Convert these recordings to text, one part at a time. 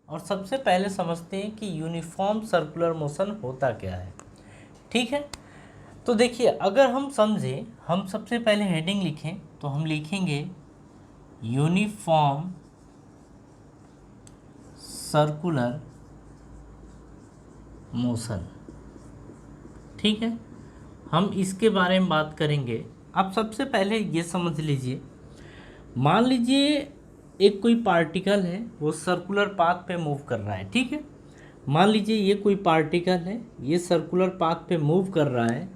और सबसे पहले समझते हैं कि यूनिफॉर्म सर्कुलर मोशन होता क्या है। ठीक है, तो देखिए अगर हम समझें, हम सबसे पहले हेडिंग लिखें तो हम लिखेंगे यूनिफॉर्म सर्कुलर मोशन। ठीक है, हम इसके बारे में बात करेंगे। आप सबसे पहले ये समझ लीजिए, मान लीजिए एक कोई पार्टिकल है वो सर्कुलर पाथ पे मूव कर रहा है। ठीक है, मान लीजिए ये कोई पार्टिकल है, ये सर्कुलर पाथ पे मूव कर रहा है,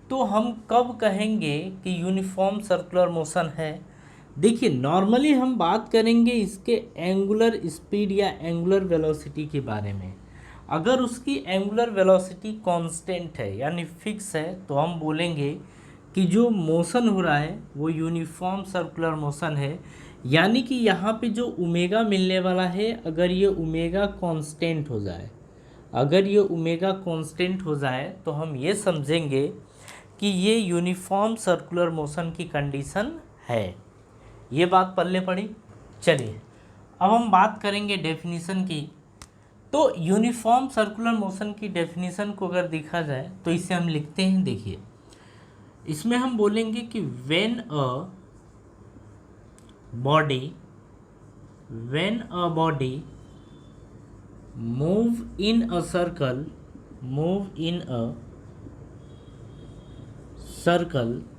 तो हम कब कहेंगे कि यूनिफॉर्म सर्कुलर मोशन है। देखिए नॉर्मली हम बात करेंगे इसके एंगुलर स्पीड या एंगुलर वेलोसिटी के बारे में। अगर उसकी एंगुलर वेलोसिटी कांस्टेंट है यानी फिक्स है, तो हम बोलेंगे कि जो मोशन हो रहा है वो यूनिफॉर्म सर्कुलर मोशन है। यानी कि यहाँ पे जो ओमेगा मिलने वाला है, अगर ये ओमेगा कांस्टेंट हो जाए, अगर ये ओमेगा कांस्टेंट हो जाए तो हम ये समझेंगे कि ये यूनिफॉर्म सर्कुलर मोशन की कंडीशन है। ये बात पल्ले पड़ी। चलिए अब हम बात करेंगे डेफिनेशन की। तो यूनिफॉर्म सर्कुलर मोशन की डेफिनेशन को अगर देखा जाए तो इसे हम लिखते हैं, देखिए इसमें हम बोलेंगे कि when a body move in a circle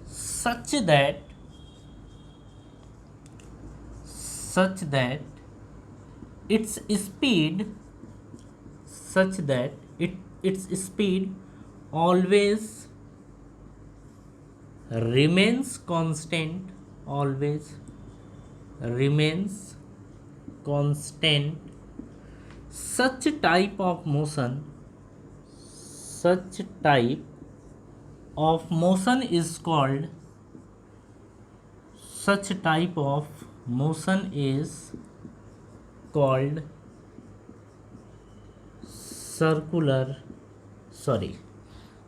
such that its speed always remains constant, such type of motion is called circular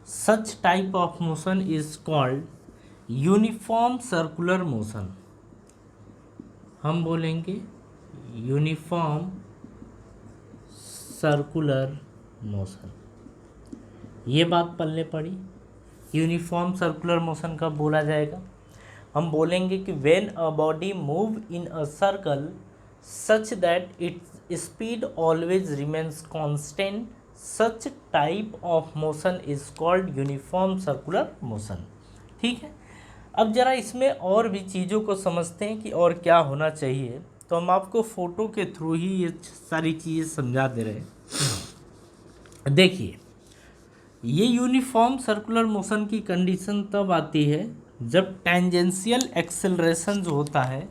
such type of motion is called uniform circular motion. हम बोलेंगे यूनिफॉर्म सर्कुलर मोशन। ये बात पल्ले पड़ी। Uniform circular motion कब बोला जाएगा, हम बोलेंगे कि when a body move in a circle such that its speed always remains constant, such type of motion is called uniform circular motion. ठीक है, अब जरा इसमें और भी चीज़ों को समझते हैं कि और क्या होना चाहिए। तो हम आपको फोटो के थ्रू ही ये सारी चीज़ें समझा दे रहे हैं। देखिए ये यूनिफॉर्म सर्कुलर मोशन की कंडीशन तब आती है जब टेंजेंशियल एक्सेलरेशन जो होता है,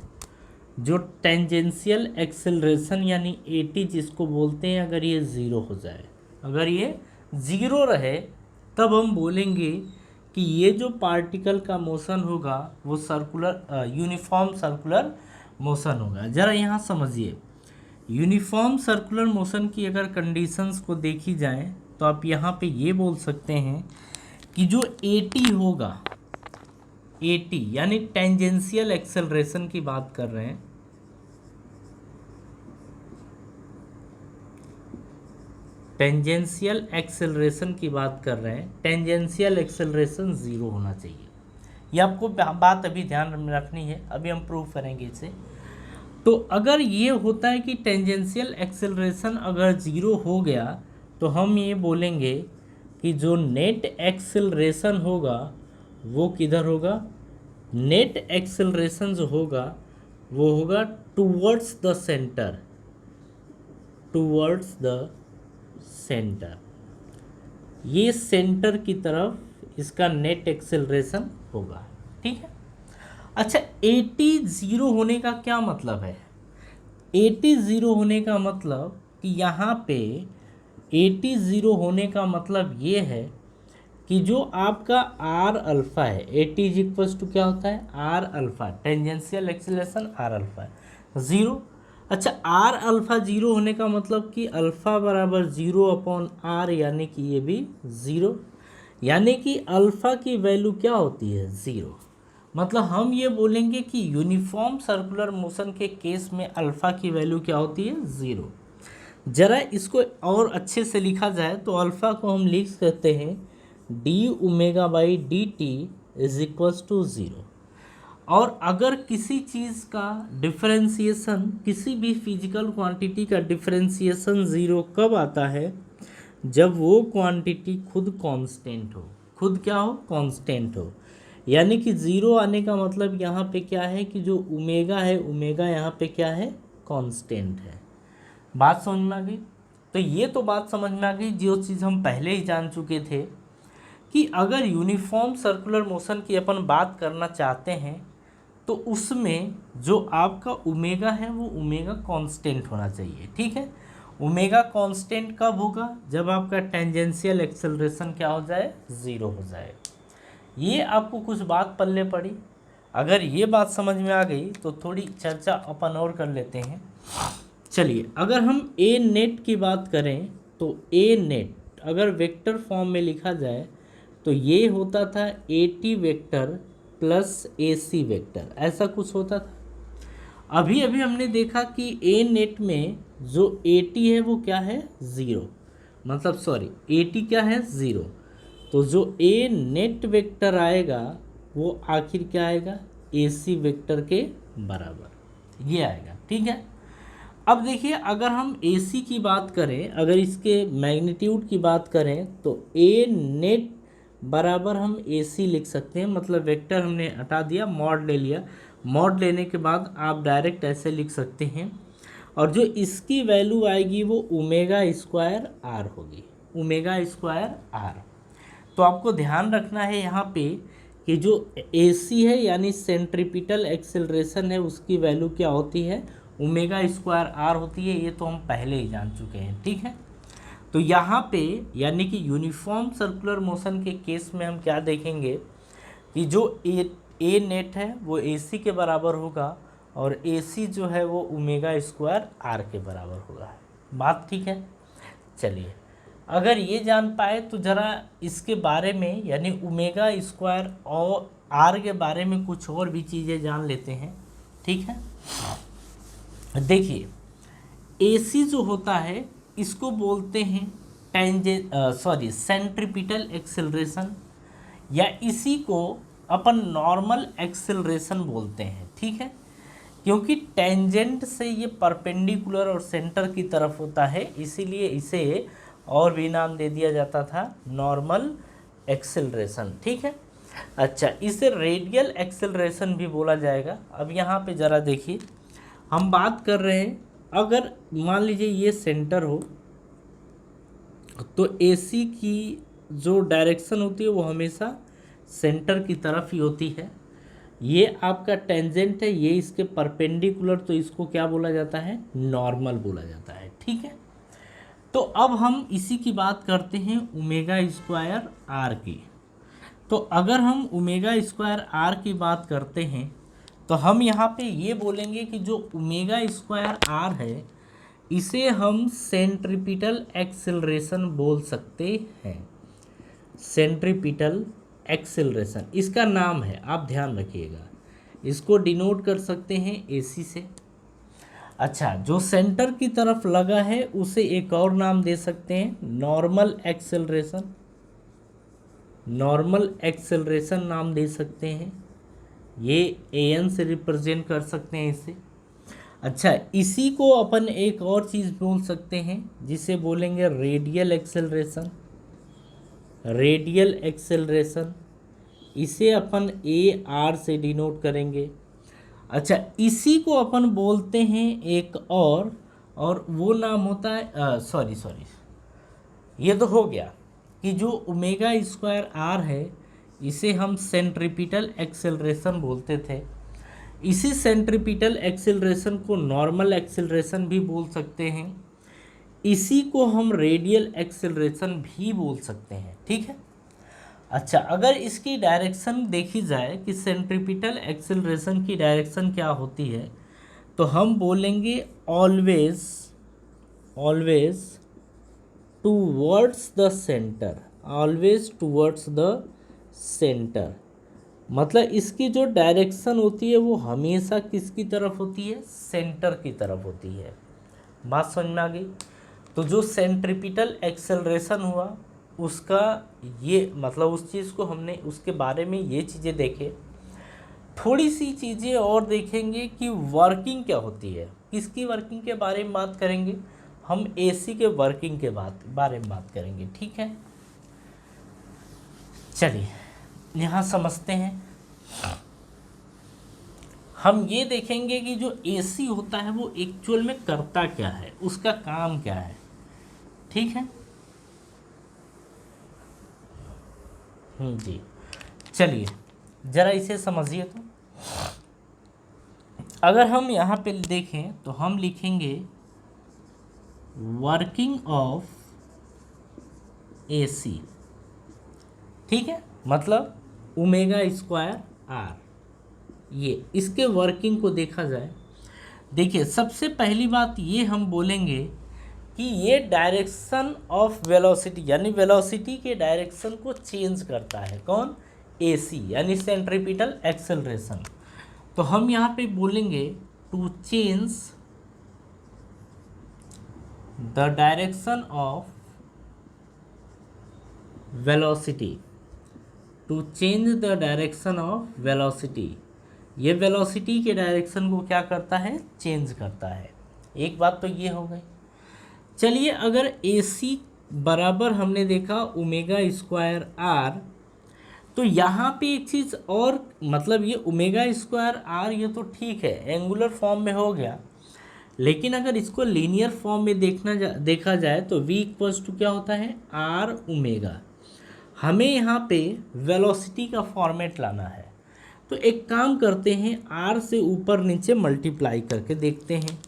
जो टेंजेंशियल एक्सेलरेशन यानी एटी जिसको बोलते हैं, अगर ये ज़ीरो हो जाए, अगर ये ज़ीरो रहे, तब हम बोलेंगे कि ये जो पार्टिकल का मोशन होगा वो सर्कुलर यूनिफॉर्म सर्कुलर मोशन होगा। ज़रा यहाँ समझिए, यूनिफॉर्म सर्कुलर मोशन की अगर कंडीशंस को देखी जाए तो आप यहाँ पे ये बोल सकते हैं कि जो एटी होगा, एटी यानी टेंजेंशियल एक्सेलरेशन की बात कर रहे हैं, टेंजेंशियल एक्सेलरेशन की बात कर रहे हैं, टेंजेंशियल एक्सेलरेशन ज़ीरो होना चाहिए। ये आपको बात अभी ध्यान में रखनी है, अभी हम प्रूव करेंगे इसे। तो अगर ये होता है कि टेंजेंशियल एक्सेलरेशन अगर ज़ीरो हो गया तो हम ये बोलेंगे कि जो नेट एक्सेलरेशन होगा वो किधर होगा, नेट एक्सेलरेशन जो होगा वो होगा टूवर्ड्स द सेंटर, ये सेंटर की तरफ इसका नेट एक्सेलरेशन होगा। ठीक है, अच्छा 80 ज़ीरो होने का क्या मतलब है, 80 ज़ीरो होने का मतलब कि यहाँ पे 80 ज़ीरो होने का मतलब ये है कि जो आपका आर अल्फ़ा है, 80 इज इक्वल्स टू क्या होता है, r alpha, tangential acceleration r alpha zero. अच्छा आर अल्फ़ा ज़ीरो होने का मतलब कि अल्फ़ा बराबर ज़ीरो अपॉन आर, यानी कि ये भी ज़ीरो, यानी कि अल्फ़ा की वैल्यू क्या होती है, ज़ीरो। मतलब हम ये बोलेंगे कि यूनिफॉर्म सर्कुलर मोशन के केस में अल्फ़ा की वैल्यू क्या होती है, ज़ीरो। ज़रा इसको और अच्छे से लिखा जाए तो अल्फ़ा को हम लिख सकते हैं d omega by d t is equals to zero. और अगर किसी चीज़ का डिफरेंशिएशन, किसी भी फिजिकल क्वांटिटी का डिफरेंशिएशन ज़ीरो कब आता है? जब वो क्वांटिटी खुद कांस्टेंट हो। खुद क्या हो? कांस्टेंट हो। यानी कि ज़ीरो आने का मतलब यहाँ पे क्या है कि जो ओमेगा है, ओमेगा यहाँ पे क्या है? कांस्टेंट है। बात समझ में आ गई? तो ये तो बात समझ में आ गई जो चीज़ हम पहले ही जान चुके थे कि अगर यूनिफॉर्म सर्कुलर मोशन की अपन बात करना चाहते हैं तो उसमें जो आपका ओमेगा है वो ओमेगा कांस्टेंट होना चाहिए। ठीक है, ओमेगा कांस्टेंट कब होगा? जब आपका टेंजेंशियल एक्सेलरेशन क्या हो जाए? ज़ीरो हो जाए। ये आपको कुछ बात पल्ले पड़ी। अगर ये बात समझ में आ गई तो थोड़ी चर्चा अपन और कर लेते हैं। चलिए, अगर हम ए नेट की बात करें तो ए नेट अगर वेक्टर फॉर्म में लिखा जाए तो ये होता था a t vector plus a c vector, ऐसा कुछ होता था। अभी अभी हमने देखा कि ए नेट में जो ए टी है वो क्या है? ज़ीरो, मतलब सॉरी ए टी क्या है? ज़ीरो। तो जो ए नेट वेक्टर आएगा वो आखिर क्या आएगा? ए सी वेक्टर के बराबर ये आएगा। ठीक है, अब देखिए अगर हम ए सी की बात करें, अगर इसके मैग्नीट्यूड की बात करें तो ए नेट बराबर हम ए सी लिख सकते हैं। मतलब वेक्टर हमने हटा दिया, मॉड ले लिया। मॉड लेने के बाद आप डायरेक्ट ऐसे लिख सकते हैं और जो इसकी वैल्यू आएगी वो ओमेगा स्क्वायर आर होगी, ओमेगा स्क्वायर आर। तो आपको ध्यान रखना है यहाँ पे कि जो ए सी है यानी सेंट्रीपिटल एक्सेलरेशन है उसकी वैल्यू क्या होती है? ओमेगा स्क्वायर आर होती है। ये तो हम पहले ही जान चुके हैं। ठीक है, तो यहाँ पे यानी कि यूनिफॉर्म सर्कुलर मोशन के केस में हम क्या देखेंगे कि जो ए नेट है वो ए सी के बराबर होगा और ए सी जो है वो ओमेगा स्क्वायर आर के बराबर होगा। बात ठीक है? चलिए, अगर ये जान पाए तो ज़रा इसके बारे में यानी ओमेगा स्क्वायर और आर के बारे में कुछ और भी चीज़ें जान लेते हैं। ठीक है, देखिए ए सी जो होता है इसको बोलते हैं सेंट्रीपिटल एक्सेलरेशन, या इसी को अपन नॉर्मल एक्सेलरेशन बोलते हैं। ठीक है, क्योंकि टेंजेंट से ये परपेंडिकुलर और सेंटर की तरफ होता है, इसीलिए इसे और भी नाम दे दिया जाता था नॉर्मल एक्सेलरेशन। ठीक है, अच्छा, इसे रेडियल एक्सेलरेशन भी बोला जाएगा। अब यहाँ पे ज़रा देखिए, हम बात कर रहे हैं अगर मान लीजिए ये सेंटर हो तो एसी की जो डायरेक्शन होती है वो हमेशा सेंटर की तरफ ही होती है। ये आपका टेंजेंट है, ये इसके परपेंडिकुलर, तो इसको क्या बोला जाता है? नॉर्मल बोला जाता है। ठीक है, तो अब हम इसी की बात करते हैं ओमेगा स्क्वायर आर की। तो अगर हम ओमेगा स्क्वायर आर की बात करते हैं तो हम यहाँ पे ये बोलेंगे कि जो ओमेगा स्क्वायर आर है इसे हम सेंट्रीपिटल एक्सेलरेशन बोल सकते हैं। सेंट्रीपिटल एक्सेलरेशन इसका नाम है, आप ध्यान रखिएगा। इसको डिनोट कर सकते हैं एसी से। अच्छा, जो सेंटर की तरफ लगा है उसे एक और नाम दे सकते हैं नॉर्मल एक्सेलरेशन, नॉर्मल एक्सेलरेशन नाम दे सकते हैं। ये एन से रिप्रेजेंट कर सकते हैं इसे। अच्छा, इसी को अपन एक और चीज़ बोल सकते हैं जिसे बोलेंगे रेडियल एक्सेलरेशन, रेडियल एक्सेलरेशन। इसे अपन ए आर से डिनोट करेंगे। अच्छा, इसी को अपन बोलते हैं एक और वो नाम होता है सॉरी ये तो हो गया कि जो ओमेगा स्क्वायर आर है इसे हम सेंट्रीपिटल एक्सेलरेशन बोलते थे। इसी सेंट्रीपिटल एक्सेलरेशन को नॉर्मल एक्सेलरेशन भी बोल सकते हैं, इसी को हम रेडियल एक्सेलरेशन भी बोल सकते हैं। ठीक है, अच्छा, अगर इसकी डायरेक्शन देखी जाए कि सेंट्रीपिटल एक्सेलरेशन की डायरेक्शन क्या होती है तो हम बोलेंगे always towards the centre, always towards the centre. मतलब इसकी जो डायरेक्शन होती है वो हमेशा किसकी तरफ होती है? सेंटर की तरफ होती है। बात समझ में आ गई? तो जो सेंट्रिपिटल एक्सेलरेशन हुआ उसका ये मतलब उस चीज़ को हमने उसके बारे में ये चीज़ें देखे। थोड़ी सी चीज़ें और देखेंगे कि वर्किंग क्या होती है, किसकी वर्किंग के बारे में बात करेंगे, हम एसी के वर्किंग के बारे में बात करेंगे। ठीक है, चलिए यहाँ समझते हैं। हम ये देखेंगे कि जो एसी होता है वो एक्चुअल में करता क्या है, उसका काम क्या है। ठीक है जी, चलिए ज़रा इसे समझिए। तो अगर हम यहाँ पे देखें तो हम लिखेंगे वर्किंग ऑफ एसी। ठीक है, मतलब ओमेगा स्क्वायर आर, ये इसके वर्किंग को देखा जाए। देखिए सबसे पहली बात ये हम बोलेंगे कि ये डायरेक्शन ऑफ वेलोसिटी यानी वेलोसिटी के डायरेक्शन को चेंज करता है। कौन? एसी यानी सेंट्रिपिटल एक्सेलरेशन। तो हम यहाँ पे बोलेंगे to change the direction of velocity, to change the direction of velocity, ये वेलोसिटी के डायरेक्शन को क्या करता है? चेंज करता है। एक बात तो ये हो गई। चलिए अगर AC बराबर हमने देखा ओमेगा स्क्वायर आर, तो यहाँ पे एक चीज़ और, मतलब ये ओमेगा स्क्वायर आर ये तो ठीक है एंगुलर फॉर्म में हो गया, लेकिन अगर इसको लीनियर फॉर्म में देखा जाए तो V इक्वल्स टू क्या होता है? R omega. हमें यहाँ पे वेलोसिटी का फॉर्मेट लाना है, तो एक काम करते हैं, R से ऊपर नीचे मल्टीप्लाई करके देखते हैं।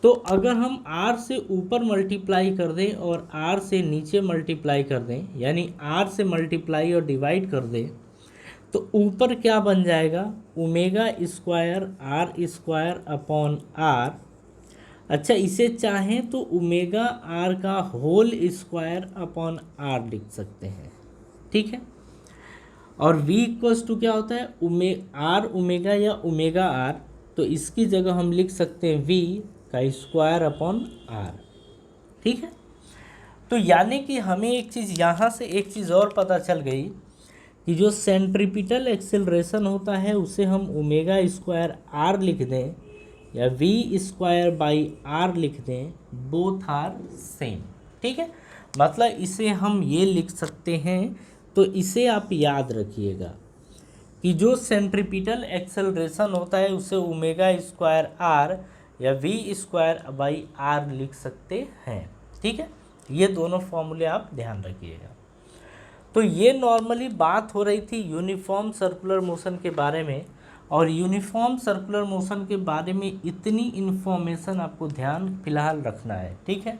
तो अगर हम R से ऊपर मल्टीप्लाई कर दें और R से नीचे मल्टीप्लाई कर दें, यानी R से मल्टीप्लाई और डिवाइड कर दें, तो ऊपर क्या बन जाएगा? Omega square r square upon r. अच्छा, इसे चाहें तो ओमेगा आर का होल स्क्वायर अपॉन आर लिख सकते हैं। ठीक है, और V इक्वल्स टू क्या होता है? आर ओमेगा या ओमेगा आर, तो इसकी जगह हम लिख सकते हैं V का स्क्वायर अपॉन आर। ठीक है, तो यानी कि हमें एक चीज़ यहाँ से एक चीज़ और पता चल गई कि जो सेंट्रिपिटल एक्सेलरेशन होता है उसे हम ओमेगा स्क्वायर आर लिख दें या V स्क्वायर बाई आर लिख दें, बोथ आर सेम। ठीक है, मतलब इसे हम ये लिख सकते हैं। तो इसे आप याद रखिएगा कि जो सेंट्रिपिटल एक्सेलरेशन होता है उसे ओमेगा स्क्वायर आर या V स्क्वायर बाई आर लिख सकते हैं। ठीक है, ये दोनों फॉर्मूले आप ध्यान रखिएगा। तो ये नॉर्मली बात हो रही थी यूनिफॉर्म सर्कुलर मोशन के बारे में, और यूनिफॉर्म सर्कुलर मोशन के बारे में इतनी इन्फॉर्मेशन आपको ध्यान फिलहाल रखना है। ठीक है।